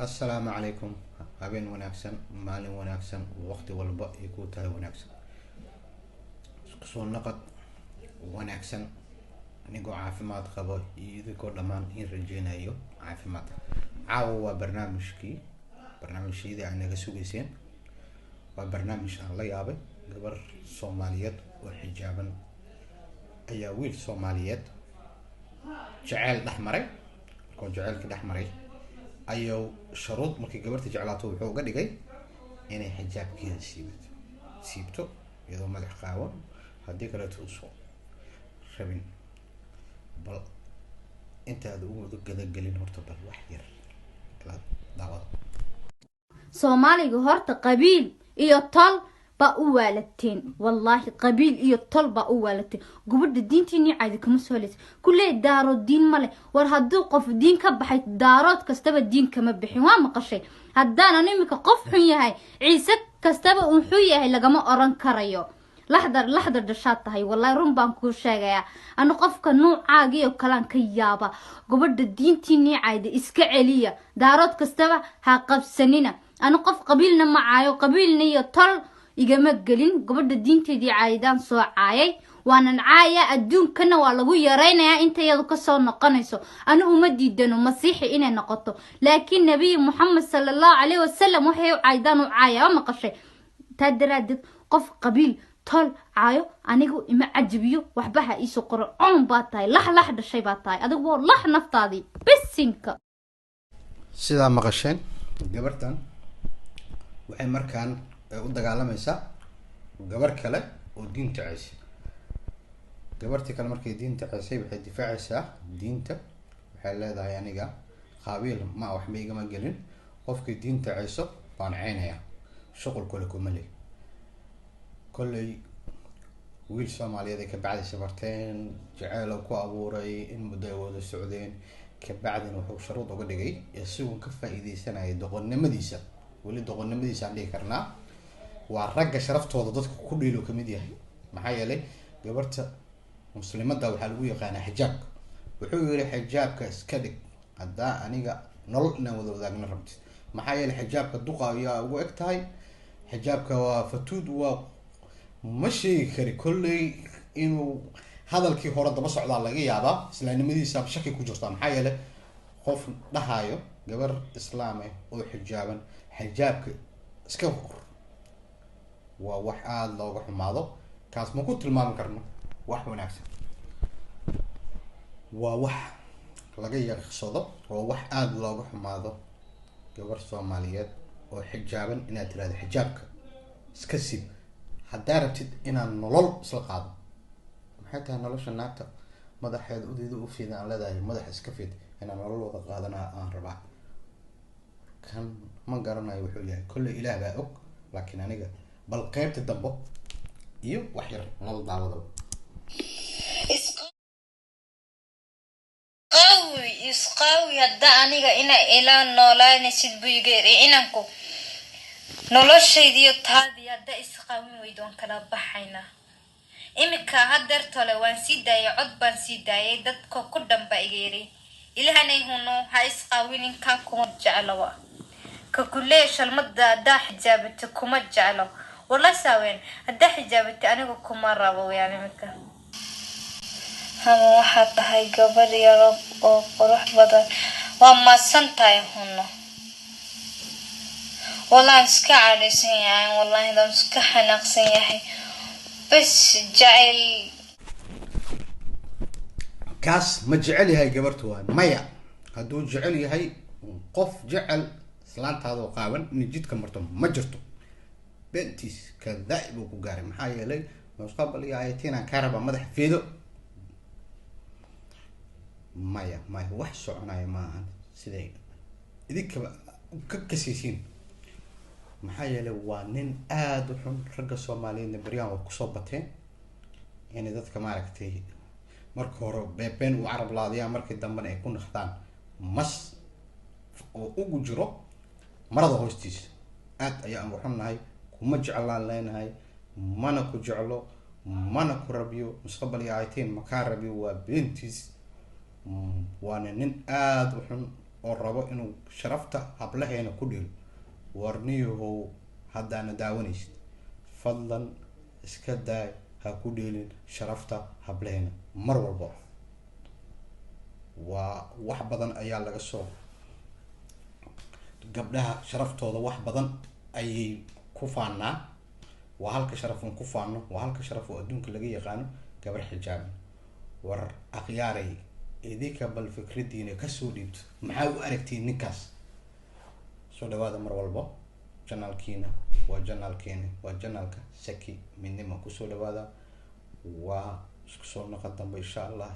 السلام عليكم. habeen wanaagsan, maalin wanaagsan, waqti walba ay ku tahay wanaagsan. Isku soo naqad wanaagsan anigoo caafimaad qabo iyo idinkoo dhammaan in rajeynayo caafimaad. Caawa waa barnaamijyadii aan naga sugayseen. Waa barnaamij aan la yaabay gabar Soomaaliyeed oo xijaaban ayaa wiil Soomaaliyeed jacayl dhexmaray. Markuu jacaylka dhexmaray ayuu shuruud markii gabarta jeclaato wuxuu uga dhigay inay xijaabkeeda siibto iyadoo madax qaawan haddii kale uu soo rabin. bal intaad ugu gadagelin horta bal wax yar kala daawada. Soomaaliga horta qabiil iyo tol ba u waalateen, wallahi qabiil iyo tol ba u waalateen. gubadha diintiini caadi kama soo leys kullee daaro diin male. war hadduu qof diin ka baxay daarood kastaba diin kama bixin. waa maqashay haddaan imika qof xun yahay ciise kastaba uu xun yahay lagama oran karayo. laxdar dhashaad tahay, wallahi run baan kuu sheegayaa. anu qofka nuucaaga iyo kalaan ka yaaba. gubadha diintiini caadi iska celiya, daarood kastaba ha qabsanina. anu qof qabiilna ma caayo, qabiilna iyo tol igama gelin. gabadha diinteedii caayidaan soo caayay, waanan caaya. adduunkana waa lagu yaraynayaa inta iyadu kasoo noqonayso. anu uma diidano masiixi inay noqoto, laakiin nabiy muxamed sallallahu alayhi wasallam waxay caayidaan u caaya. waa maqashay taa daraadeed qof qabiil tol caayo anigu ima cajibiyo. waxba ha iisoo qoro. coon baa tahay, lax dhashay baa tahay adigu. waa lax naftaadii bisinka. sidaa maqasheen gabartan waxay markaan u dagaalamaysaa gabar kale oo diinta ceysay. gabartii kale markay diinta ceysay waxay difaacaysaa diinta. waxay leedahay aniga qaabiil ma waxba igama gelin, qofkii diinta ceyso baan ceynayaa, shuqul kale kuma leh. kolley wiil Soomaaliyeed ay ka bacdi sabarteen, jacayl ku abuuray, in muddo ay wada socdeen. ka bacdina wuxuu shuruud uga dhigay isagoon ka faa'iideysanaya doqonnimadiisa. weli doqonnimadiisa aan dhihi karnaa waa ragga sharaftooda dadka ku dhiilo kamid yahay. maxaa yeelay gabarta muslimadda waxaa lagu yaqaanaa xijaabka. wuxuu yiri xijaabka iska dhig haddaa aniga nolol inaan wada wadaagna rabtid. maxaa yeelay xijaabka duqa ayaa ugu eg tahay. xijaabka waa fatuud, waa ma sheegi kari kolley inuu hadalkii hore daba socdaa laga yaabaa. islaamnimadiisa shaki ku jirta. maxaa yeelay qof dhahayo gabar islaam ah oo xijaaban xijaabka iska hor waa wax aada looga xumaado. kaas ma ku tilmaami karno wax wanaagsan. waa wax laga yaqsado, waa wax aada looga xumaado. gabar Soomaaliyeed oo xijaaban inaad tiraahdo xijaabka iska siib haddaa rabtid inaan nolol isla qaado. maxay tahay nolosha naagta madaxeeda udeeda u fiida aan leedahay madaxa iska fiid inaan nolol wada qaadanaa aan rabaa. kan ma garanayo wuxuu yahay, kolley ilaah baa og. laakiin aniga bal qaybta dambe iyo wax yar nolol daawado. isqaawi hadda aniga ina ilaa noolaanaysid buu iga yiri inanku noloshaydiyo taadii hadda isqaawin weydoon kala baxayna. imika hadeertole waan sii daayay, cod baan sii daayay, dadka ku dhanba iga yiri ilahanay huno ha isqaawinin, kaan kuma jeclawa. ka kulee shalmada haddaa xijaabata kuma jeclo. wala saaween haddaa xijaabata anigu kuma rabo. yani imika waxaad tahay gabar yar oo qurux badan. waa maasan tahay huno. والله اسكا عارسين يعني، والله إذا اسكا حنقسين يعني بس جعل كاس ما جعل هاي قبرتوها مايا هدو جعل هاي قف جعل سلانت هذا وقاون نجيت كمرتم ما جرتو بنتيس كذائب وكقاري محايا لي مقابل يا آيتين كهرباء مدح فيدو مايا وحشو عنايا ما سيدي إذيك ككسيسين. maxaa yeelay waa nin aada u xun. ragga Soomaaliyeed baryaan waa kusoo bateen inay dadka maaragtay marka hore beebeen u carab laadiyaan, markii dambena ay ku naqdaan mas oo ugu jiro marada hoostiisa. aad ayaan ugu xunnahay, kuma jeclaan leenahay, mana ku jeclo, mana ku rabiyo. mustaqbal iyo ayteen ma kaa rabiyo, waa beentiis. waana nin aada u xun oo rabo inuu sharafta hablaheena ku dhilo, warniyahow haddaana daawanaysid fadlan iska daay, ha ku dheelin sharafta hablaheena mar walba. waa wax badan ayaa laga soo, gabdhaha sharaftooda wax badan ayay ku faanaa, waa halka sharaf aan ku faano, waa halka sharaf oo adduunka laga yaqaano gabar xijaaban. war akhyaaray idinka bal fikradiina kasoo dhiibto, maxaa u aragtiin ninkaas? soo dhawaada mar walba, janaalkiina waa janaalkeena, waa janaalka Saki Midnimo. kusoo dhawaada, waa isku soo noqon dambe insha allah.